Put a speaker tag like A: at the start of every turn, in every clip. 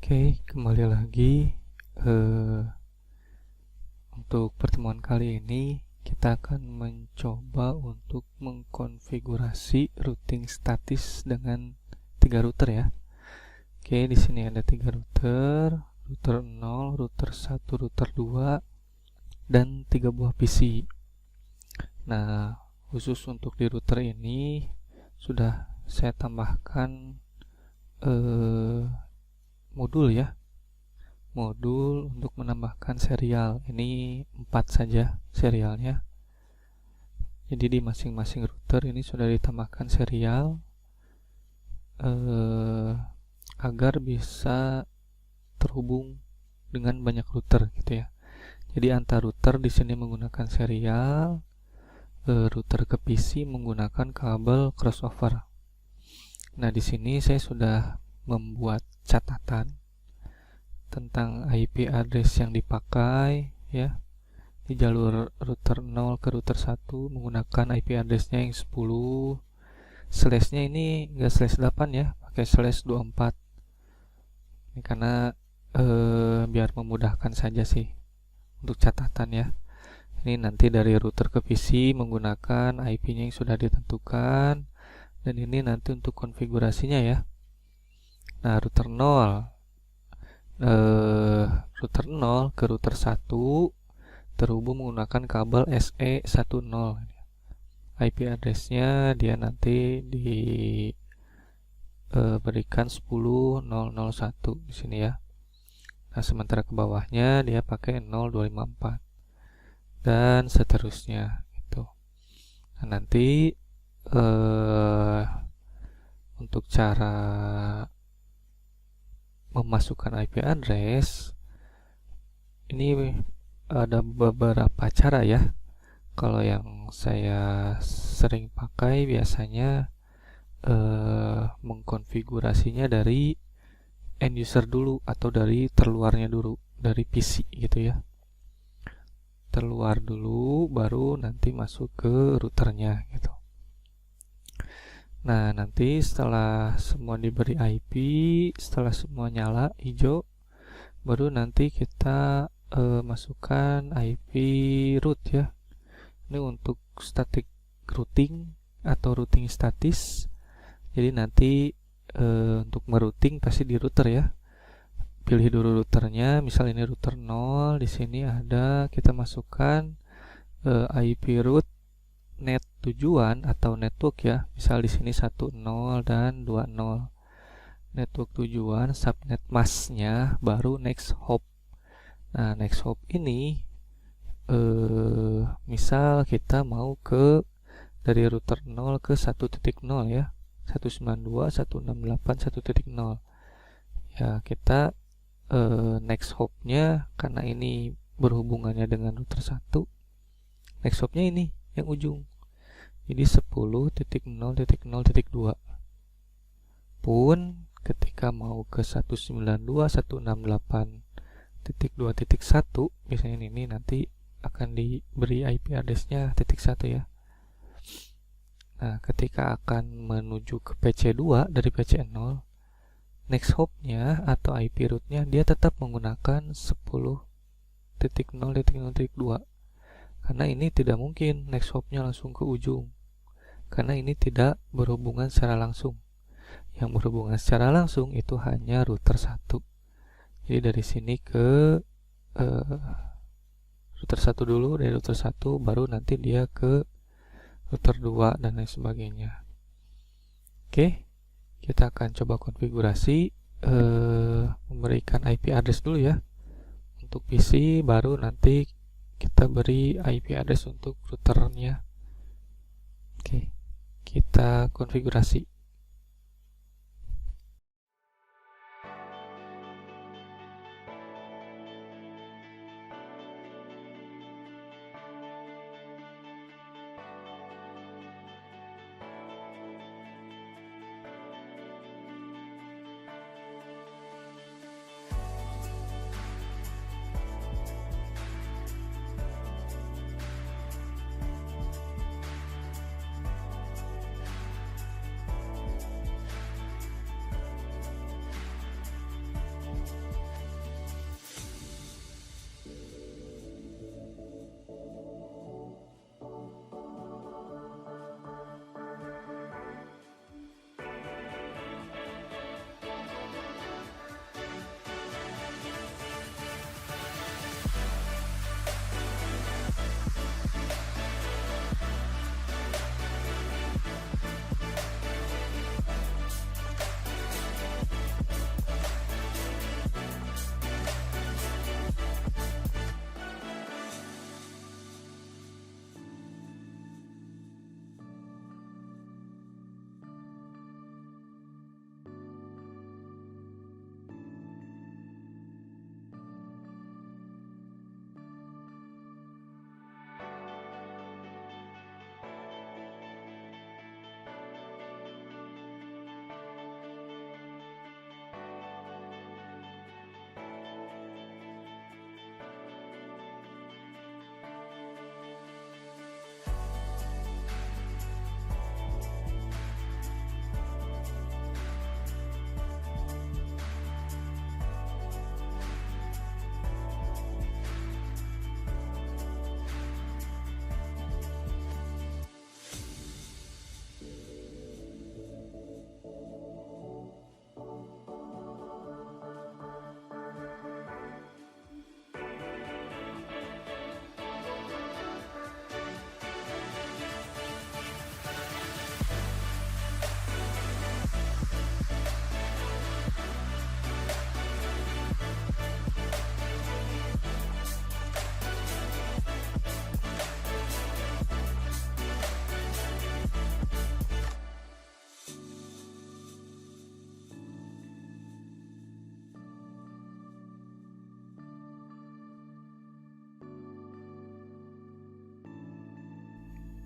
A: Oke, kembali lagi. eh, untuk pertemuan kali ini kita akan mencoba untuk mengkonfigurasi routing statis dengan 3 router ya. Oke, di sini ada 3 router, router 0, router 1, router 2, dan 3 buah PC. Nah, khusus untuk di router ini sudah saya tambahkan modul ya, modul untuk menambahkan serial. Ini 4 saja serialnya. Jadi di masing-masing router ini sudah ditambahkan serial agar bisa terhubung dengan banyak router gitu ya. Jadi antar router di sini menggunakan serial, router ke PC menggunakan kabel crossover. Nah, di sini saya sudah membuat catatan tentang IP address yang dipakai ya. Di jalur router 0 ke router 1 menggunakan IP addressnya yang 10, slashnya ini enggak slash 8 ya, pakai slash 24. Ini karena biar memudahkan saja sih untuk catatan ya. Ini nanti dari router ke PC menggunakan IP-nya yang sudah ditentukan, dan ini nanti untuk konfigurasinya ya. Nah, router 0 ke router 1 terhubung menggunakan kabel SE10. IP addressnya dia nanti diberikan 10.0.0.1 di sini ya. Nah, sementara ke bawahnya dia pakai 0254 dan seterusnya gitu. Nah, nanti untuk cara memasukkan IP address ini ada beberapa cara ya. Kalau yang saya sering pakai biasanya mengkonfigurasinya dari end user dulu atau dari terluarnya dulu, dari PC gitu ya. Terluar dulu baru nanti masuk ke routernya gitu. Nah, nanti setelah semua diberi IP, setelah semua nyala hijau, baru nanti kita masukkan IP root ya. Ini untuk static routing atau routing statis. Jadi nanti untuk merouting pasti di router ya. Pilih dulu routernya, misal ini router 0, di sini ada, kita masukkan IP root net tujuan atau network ya. Misal di sini 10 dan 20. Network tujuan, subnet masknya, baru next hop. Nah, next hop ini misal kita mau ke dari router 0 ke 1.0 ya. 192.168.1.0. Ya, kita next hopnya karena ini berhubungannya dengan router 1. Next hopnya ini yang ujung. Jadi 10.0.0.2. Pun ketika mau ke 192.168.2.1, misalnya ini nanti akan diberi IP address-nya .1 ya. Nah, ketika akan menuju ke PC2 dari PC0, next hop-nya atau IP root-nya dia tetap menggunakan 10.0.0.2. Karena ini tidak mungkin next hop-nya langsung ke ujung. Karena ini tidak berhubungan secara langsung. Yang berhubungan secara langsung itu hanya router 1. Jadi dari sini ke router 1 dulu, dari router 1 baru nanti dia ke router 2 dan lain sebagainya. Oke, kita akan coba konfigurasi memberikan IP address dulu ya untuk PC, baru nanti kita beri IP address untuk routernya. Oke, kita konfigurasi.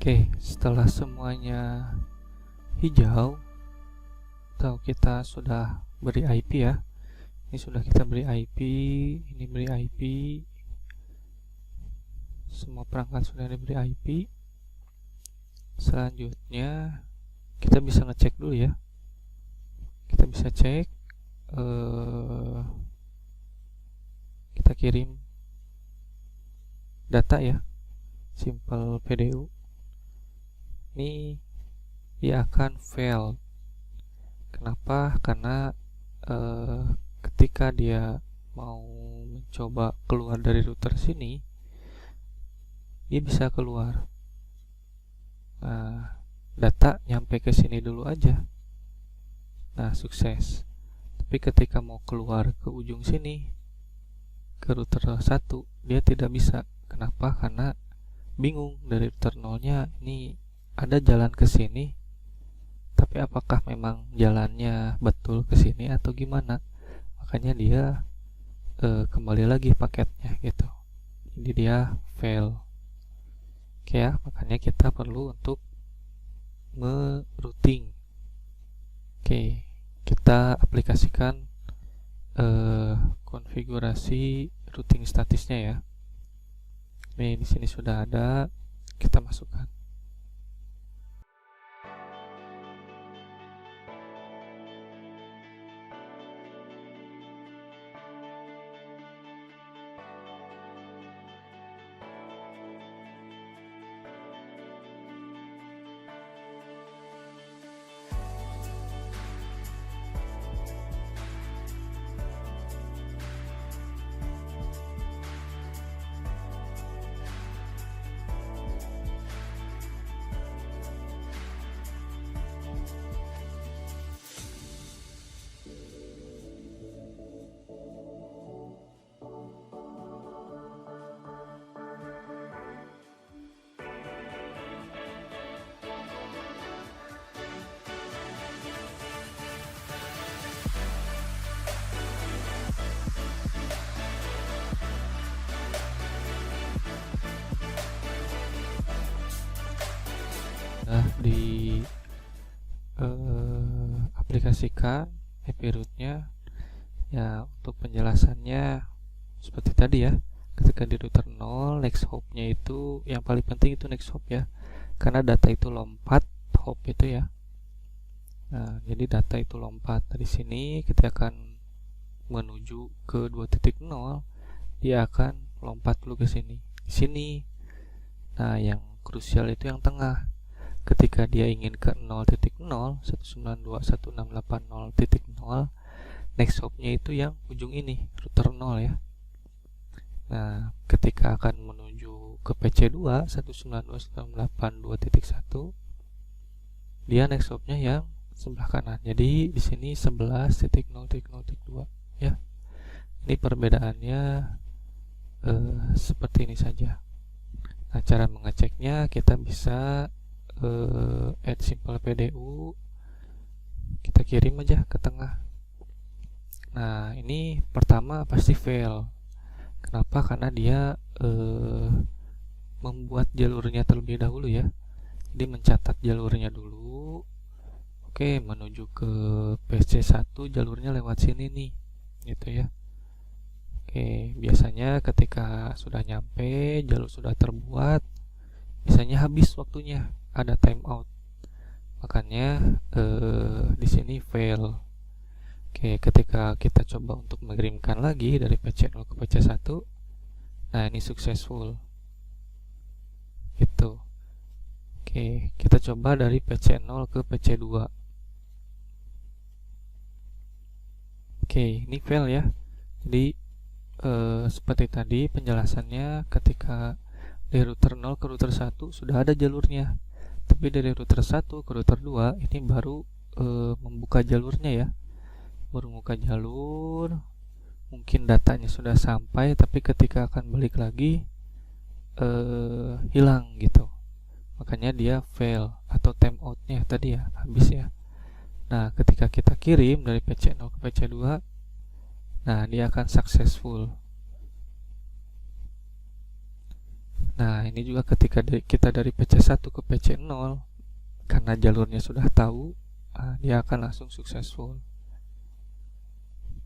A: Oke, setelah semuanya hijau atau kita sudah beri IP ya, ini sudah kita beri IP, ini beri IP, semua perangkat sudah diberi IP. Selanjutnya kita bisa ngecek dulu ya, kita bisa cek, kita kirim data ya, simple PDU, ini dia akan fail. Kenapa? Karena ketika dia mau mencoba keluar dari router sini, dia bisa keluar. Nah, data nyampe ke sini dulu aja. Nah, sukses. Tapi ketika mau keluar ke ujung sini, ke router 1, dia tidak bisa. Kenapa? Karena bingung dari router 0-nya ini ada jalan ke sini, tapi apakah memang jalannya betul ke sini atau gimana? Makanya dia kembali lagi paketnya gitu. Jadi dia fail. Oke ya, makanya kita perlu untuk merouting. Oke, kita aplikasikan konfigurasi routing statusnya ya. Nih di sini sudah ada, kita masukkan. Di aplikasikan IP root-nya ya. Untuk penjelasannya seperti tadi ya, ketika di router 0, next hop-nya itu yang paling penting itu next hop ya, karena data itu lompat hop itu ya. Nah, jadi data itu lompat dari sini, ketika akan menuju ke 2.0, dia akan lompat dulu ke sini. Di sini. Nah, yang krusial itu yang tengah. Ketika dia ingin ke 0.0, 192.168.0.0, next hop-nya itu yang ujung ini, router 0 ya. Nah, ketika akan menuju ke PC2, 192.168.2.1, dia next hop-nya yang sebelah kanan. Jadi di sini 11.0.0.2 ya. Ini perbedaannya seperti ini saja. Nah, cara mengeceknya kita bisa add simple PDU, kita kirim aja ke tengah. Nah, ini pertama pasti fail. Kenapa? Karena dia membuat jalurnya terlebih dahulu ya. Jadi mencatat jalurnya dulu. Oke, menuju ke PC1 jalurnya lewat sini nih, gitu ya. Oke, biasanya ketika sudah nyampe, jalur sudah terbuat, biasanya habis waktunya, ada timeout. Makanya di sini fail. Oke, ketika kita coba untuk mengirimkan lagi dari PC0 ke PC1, nah ini successful. Gitu. Oke, kita coba dari PC0 ke PC2. Oke, ini fail ya. Jadi seperti tadi penjelasannya, ketika dari router 0 ke router 1 sudah ada jalurnya, tapi dari router 1 ke router 2 ini baru membuka jalurnya ya, baru membuka jalur. Mungkin datanya sudah sampai, tapi ketika akan balik lagi hilang gitu. Makanya dia fail atau timeoutnya tadi ya, habis ya. Nah, ketika kita kirim dari PC0 ke PC2, nah dia akan successful. Nah, ini juga ketika kita dari PC1 ke PC0, karena jalurnya sudah tahu, dia akan langsung successful.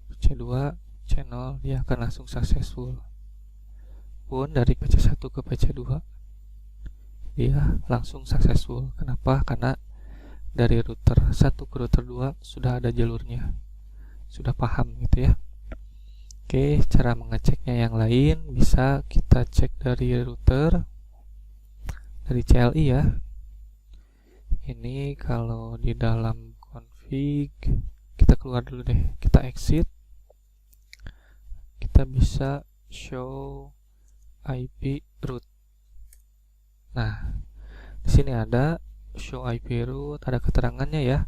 A: PC2, channel, dia akan langsung successful. Pun dari PC1 ke PC2, dia langsung successful. Kenapa? Karena dari router 1 ke router 2 sudah ada jalurnya, sudah paham gitu ya. Oke, cara mengeceknya yang lain bisa kita cek dari router, dari CLI ya. Ini kalau di dalam config, kita keluar dulu deh, kita exit. Kita bisa show IP route. Nah, di sini ada show IP route, ada keterangannya ya.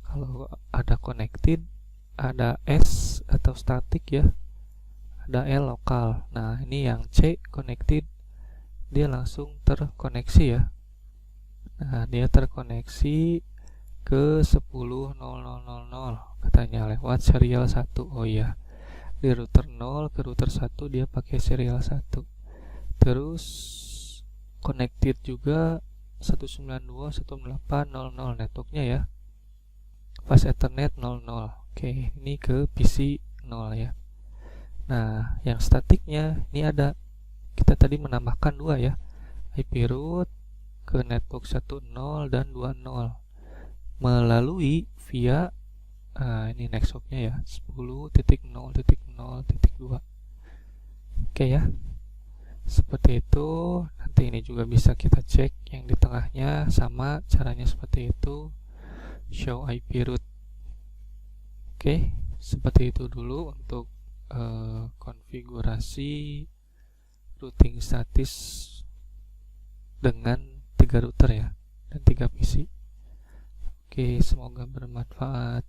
A: Kalau ada connected, ada S atau static ya, ada L lokal. Nah, ini yang C connected, dia langsung terkoneksi ya. Nah, dia terkoneksi ke 10.0000 katanya lewat serial 1. Oh iya, di router 0 ke router 1 dia pakai serial 1. Terus connected juga 192.168.00 networknya ya, fast ethernet 00. Oke, ini ke PC 0 ya. Nah, yang statiknya ini ada, kita tadi menambahkan 2 ya, IP route ke network 10 dan 20 melalui via ini next hopnya ya, 10.0.0.2. Oke ya, seperti itu. Nanti ini juga bisa kita cek yang di tengahnya, sama caranya seperti itu, show IP route. Oke, seperti itu dulu untuk konfigurasi routing statis dengan 3 router ya dan 3 PC. Oke, semoga bermanfaat.